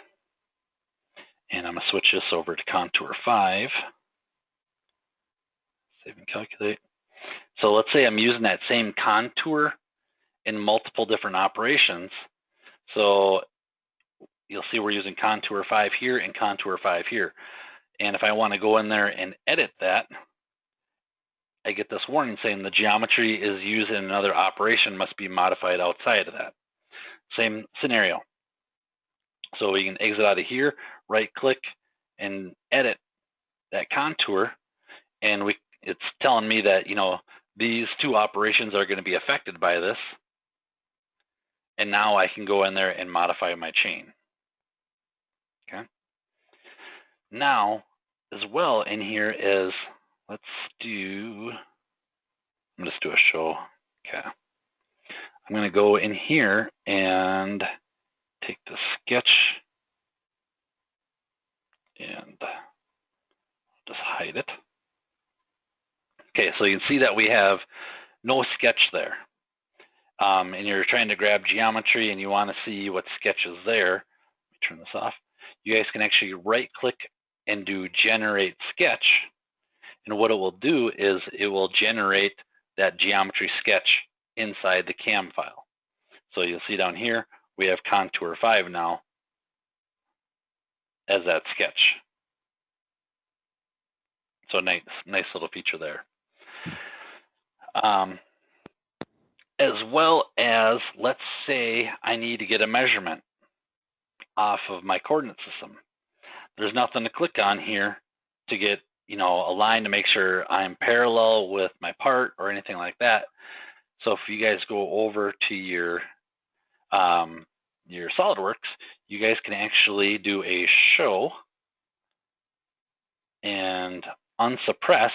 Speaker 1: and I'm going to switch this over to contour 5. Save and calculate. So let's say I'm using that same contour in multiple different operations. So you'll see we're using contour 5 here and contour 5 here. And if I want to go in there and edit that, I get this warning saying the geometry is used in another operation must be modified outside of that. Same scenario. So we can exit out of here, right click, and edit that contour, and it's telling me that, you know, these two operations are going to be affected by this. And now I can go in there and modify my chain. Okay. Now, as well in here is, let's do, I'm just do a show. Okay. I'm going to go in here and take the sketch and just hide it. Okay, so you can see that we have no sketch there. And you're trying to grab geometry and you want to see what sketch is there. Let me turn this off. You guys can actually right click and do generate sketch. And what it will do is it will generate that geometry sketch inside the CAM file. So you'll see down here, we have contour 5 now as that sketch. So nice little feature there. As well as, let's say I need to get a measurement off of my coordinate system. There's nothing to click on here to get, you know, a line to make sure I'm parallel with my part or anything like that. So if you guys go over to your SolidWorks, you guys can actually do a show and unsuppress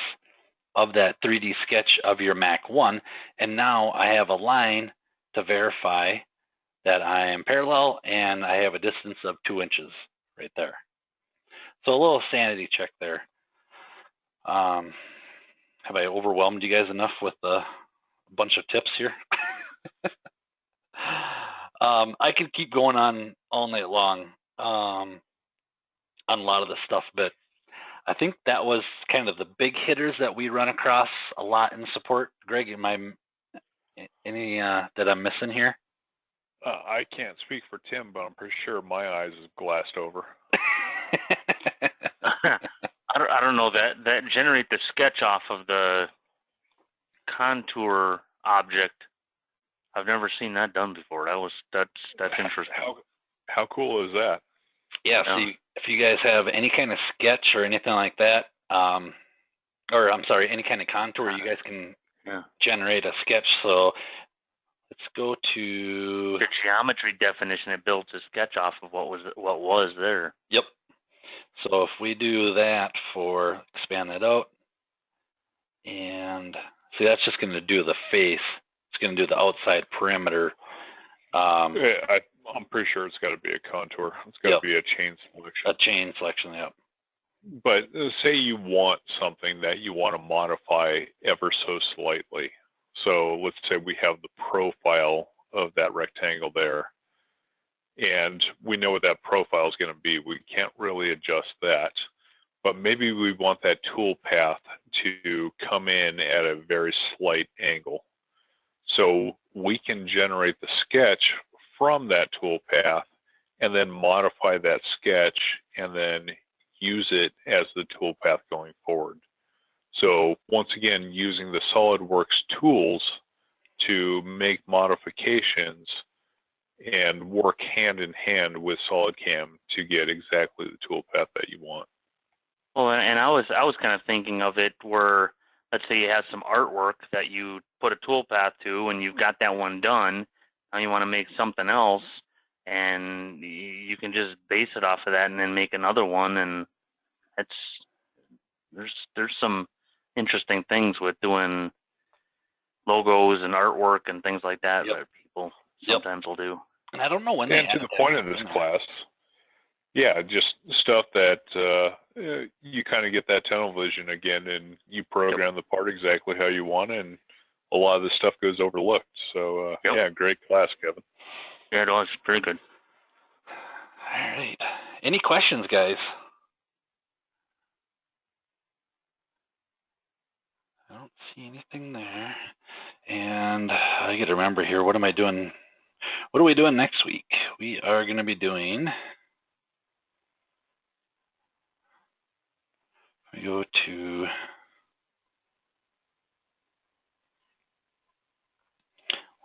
Speaker 1: of that 3D sketch of your Mac 1, and now I have a line to verify that I am parallel and I have a distance of 2 inches right there. So a little sanity check there. Have I overwhelmed you guys enough with a bunch of tips here? I could keep going on all night long on a lot of this stuff, but I think that was kind of the big hitters that we run across a lot in support. Greg, am I any that I'm missing here?
Speaker 3: I can't speak for Tim, but I'm pretty sure my eyes is glassed over.
Speaker 2: I don't know that generate the sketch off of the contour object. I've never seen that done before. That's interesting.
Speaker 3: How cool is that?
Speaker 1: Yeah. So if you guys have any kind of sketch or anything like that, or I'm sorry, any kind of contour, you guys can generate a sketch. So let's go to
Speaker 2: the geometry definition. It builds a sketch off of what was there.
Speaker 1: Yep. So if we do that for expand that out, and see, that's just going to do the face. It's going to do the outside perimeter.
Speaker 3: I'm pretty sure it's got to be a contour. It's got to be a chain selection.
Speaker 1: A chain selection, yep.
Speaker 3: But say you want something that you want to modify ever so slightly. So let's say we have the profile of that rectangle there, and we know what that profile is going to be. We can't really adjust that, but maybe we want that tool path to come in at a very slight angle. So we can generate the sketch from that tool path and then modify that sketch and then use it as the tool path going forward. So once again, using the SolidWorks tools to make modifications and work hand in hand with SolidCAM to get exactly the tool path that you want.
Speaker 2: Well, and I was kind of thinking of it where, let's say you have some artwork that you put a tool path to and you've got that one done. Now you want to make something else. and you can just base it off of that and then make another one. And there's some interesting things with doing logos and artwork and things like that that people sometimes will do.
Speaker 1: And I don't know when they
Speaker 3: and to the point of this class, just stuff that you kind of get that tunnel vision again, and you program the part exactly how you want, and a lot of this stuff goes overlooked. So great class, Kevin.
Speaker 2: Yeah, it was pretty good.
Speaker 1: All right. Any questions, guys? I don't see anything there. And I got to remember here, what am I doing? What are we doing next week? We are going to be doing, we go to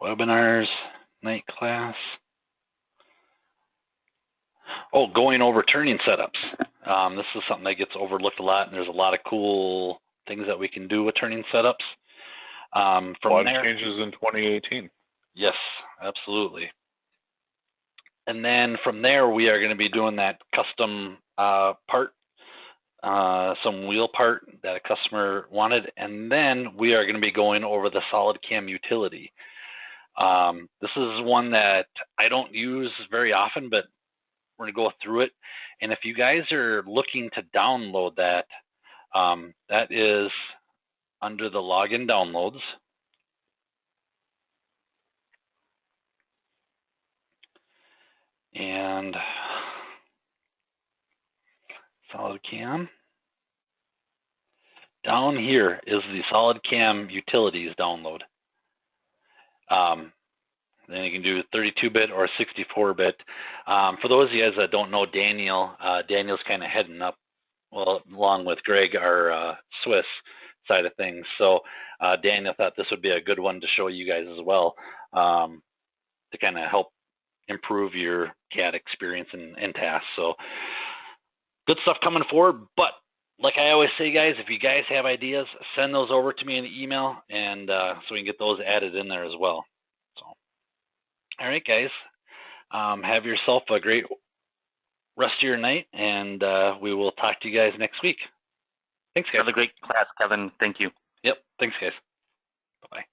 Speaker 1: webinars, night class. Oh, going over turning setups. This is something that gets overlooked a lot, and there's a lot of cool things that we can do with turning setups. From
Speaker 3: a lot
Speaker 1: there,
Speaker 3: of changes in 2018.
Speaker 1: Yes, absolutely. And then from there, we are going to be doing that custom part, some wheel part that a customer wanted, and then we are going to be going over the SolidCAM utility. This is one that I don't use very often, but we're going to go through it. And if you guys are looking to download that, that is under the login downloads. And SolidCAM. Down here is the SolidCAM utilities download. Then you can do 32-bit or 64-bit. For those of you guys that don't know Daniel, Daniel's kind of heading up, well, along with Greg, our Swiss side of things. So Daniel thought this would be a good one to show you guys as well, to kind of help improve your CAD experience and tasks. So good stuff coming forward. But like I always say, guys, if you guys have ideas, send those over to me in the email, and so we can get those added in there as well. So, all right, guys, have yourself a great rest of your night, and we will talk to you guys next week. Thanks, guys.
Speaker 2: Have a great class, Kevin. Thank you.
Speaker 1: Yep. Thanks, guys. Bye-bye.